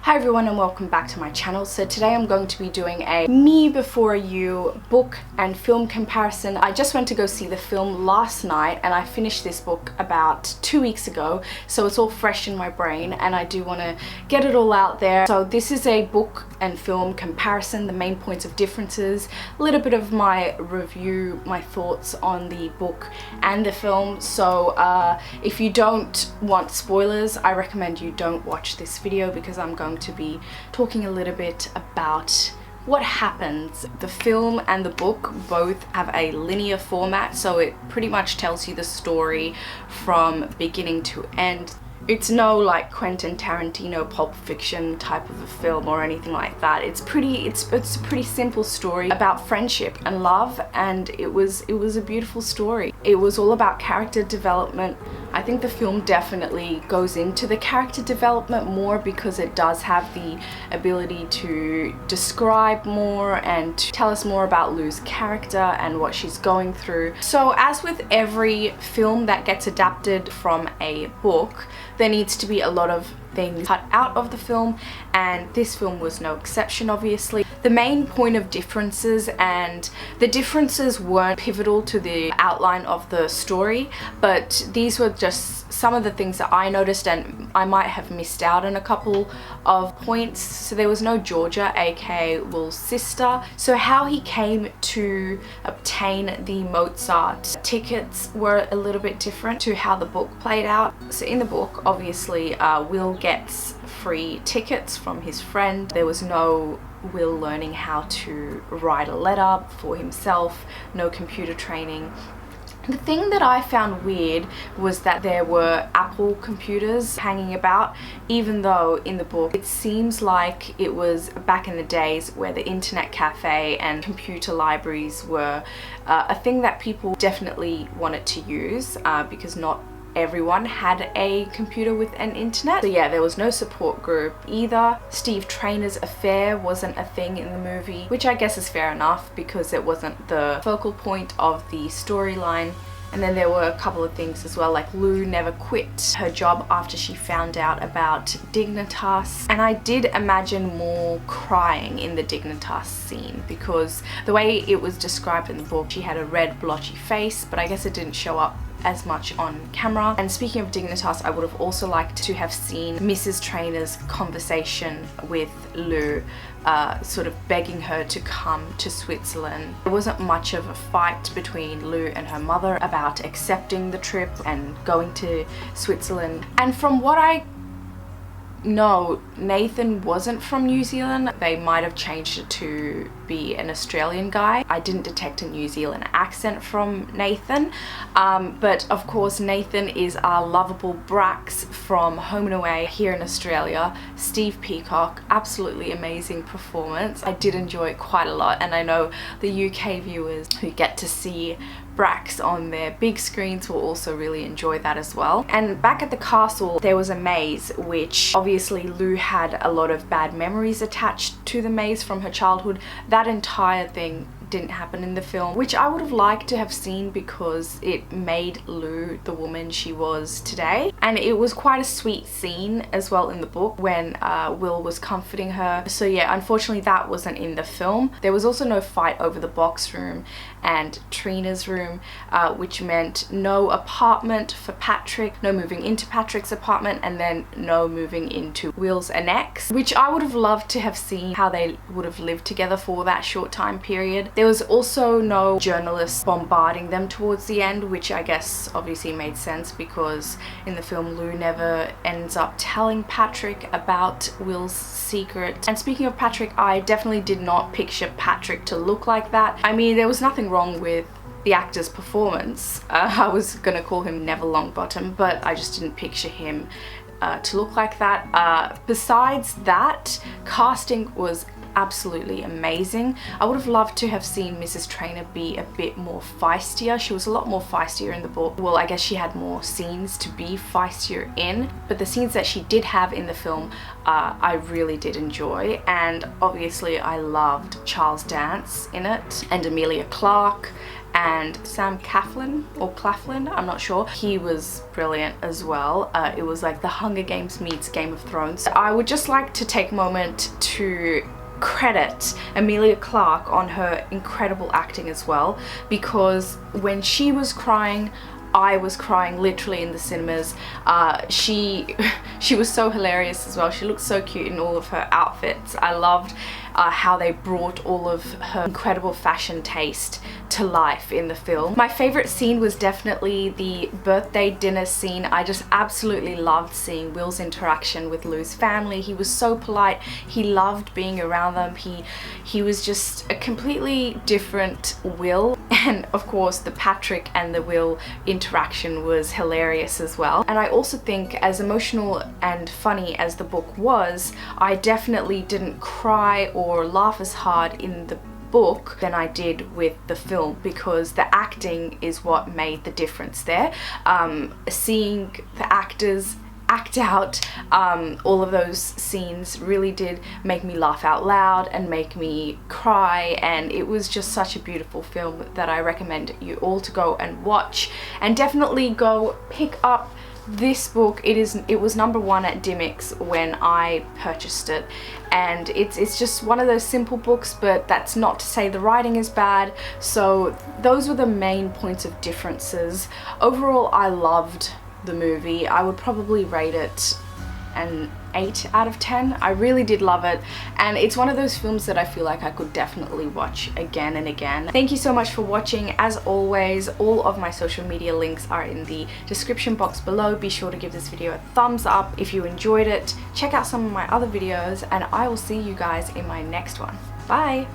Hi everyone and welcome back to my channel. So today I'm going to be doing a me before you book and film comparison. I just went to go see the film last night and I finished this book about 2 weeks ago, so it's all fresh in my brain and I do want to get it all out there. So this is a book and film comparison, the main points of differences, a little bit of my review, my thoughts on the book and the film. So if you don't want spoilers, I recommend you don't watch this video because I'm going to be talking a little bit about what happens. The film and the book both have a linear format, so it pretty much tells you the story from beginning to end. It's no like Quentin Tarantino Pulp Fiction type of a film or anything like that. It's a pretty simple story about friendship and love, and it was a beautiful story. It was all about character development. I think the film definitely goes into the character development more because it does have the ability to describe more and to tell us more about Lou's character and what she's going through. So as with every film that gets adapted from a book, there needs to be a lot of things cut out of the film, and this film was no exception, obviously. The main point of differences, and the differences weren't pivotal to the outline of the story, but these were just some of the things that I noticed, and I might have missed out on a couple of points. So there was no Georgia, aka Will's sister. So how he came to obtain the Mozart tickets were a little bit different to how the book played out. So in the book, obviously, Will gets free tickets from his friend. There was no Will learning how to write a letter for himself, no computer training. The thing that I found weird was that there were Apple computers hanging about, even though in the book it seems like it was back in the days where the internet cafe and computer libraries were a thing that people definitely wanted to use because not everyone had a computer with an internet. So yeah, there was no support group either. Steve Trainor's affair wasn't a thing in the movie, which I guess is fair enough because it wasn't the focal point of the storyline. And then there were a couple of things as well, like Lou never quit her job after she found out about Dignitas. And I did imagine more crying in the Dignitas scene because the way it was described in the book, she had a red blotchy face, but I guess it didn't show up as much on camera. And speaking of Dignitas, I would have also liked to have seen Mrs. Trainor's conversation with Lou, sort of begging her to come to Switzerland. There wasn't much of a fight between Lou and her mother about accepting the trip and going to Switzerland. And from what I know, Nathan wasn't from New Zealand. They might have changed it to be an Australian guy. I didn't detect a New Zealand accent from Nathan, but of course Nathan is our lovable Brax from Home and Away here in Australia. Steve Peacock, absolutely amazing performance. I did enjoy it quite a lot, and I know the UK viewers who get to see Brax on their big screens will also really enjoy that as well. And back at the castle, there was a maze, which obviously Lou had a lot of bad memories attached to the maze from her childhood. That entire thing didn't happen in the film, which I would have liked to have seen because it made Lou the woman she was today. And it was quite a sweet scene as well in the book when Will was comforting her. So yeah, unfortunately that wasn't in the film. There was also no fight over the box room and Trina's room, which meant no apartment for Patrick, no moving into Patrick's apartment, and then no moving into Will's annex, which I would have loved to have seen how they would have lived together for that short time period. There was also no journalists bombarding them towards the end, which I guess obviously made sense because in the film Lou never ends up telling Patrick about Will's secret. And speaking of Patrick, I definitely did not picture Patrick to look like that. I mean, there was nothing wrong with the actor's performance. I was gonna call him Neville Longbottom, but I just didn't picture him to look like that. Besides that, casting was absolutely amazing. I would have loved to have seen Mrs. Traynor be a bit more feistier. She was a lot more feistier in the book. Well, I guess she had more scenes to be feistier in, but the scenes that she did have in the film, I really did enjoy. And obviously I loved Charles Dance in it, and Emilia Clarke, and Sam Claflin, or Claflin, I'm not sure. He was brilliant as well. It was like the Hunger Games meets Game of Thrones. I would just like to take a moment to credit Emilia Clarke on her incredible acting as well, because when she was crying, I was crying literally in the cinemas. She was so hilarious as well. She looked so cute in all of her outfits. I loved how they brought all of her incredible fashion taste to life in the film. My favorite scene was definitely the birthday dinner scene. I just absolutely loved seeing Will's interaction with Lou's family. He was so polite. He loved being around them. He was just a completely different Will. And of course the Patrick and the Will interaction was hilarious as well. And I also think, as emotional and funny as the book was, I definitely didn't cry or laugh as hard in the book than I did with the film, because the acting is what made the difference there. Seeing the actors act out all of those scenes really did make me laugh out loud and make me cry, and it was just such a beautiful film that I recommend you all to go and watch. And definitely go pick up this book. It was #1 at Dimmicks when I purchased it, and it's just one of those simple books, but that's not to say the writing is bad. So those were the main points of differences. Overall, I loved the movie. I would probably rate it an 8 out of 10. I really did love it, and it's one of those films that I feel like I could definitely watch again and again. Thank you so much for watching. As always, all of my social media links are in the description box below. Be sure to give this video a thumbs up if you enjoyed it. Check out some of my other videos, and I will see you guys in my next one. Bye!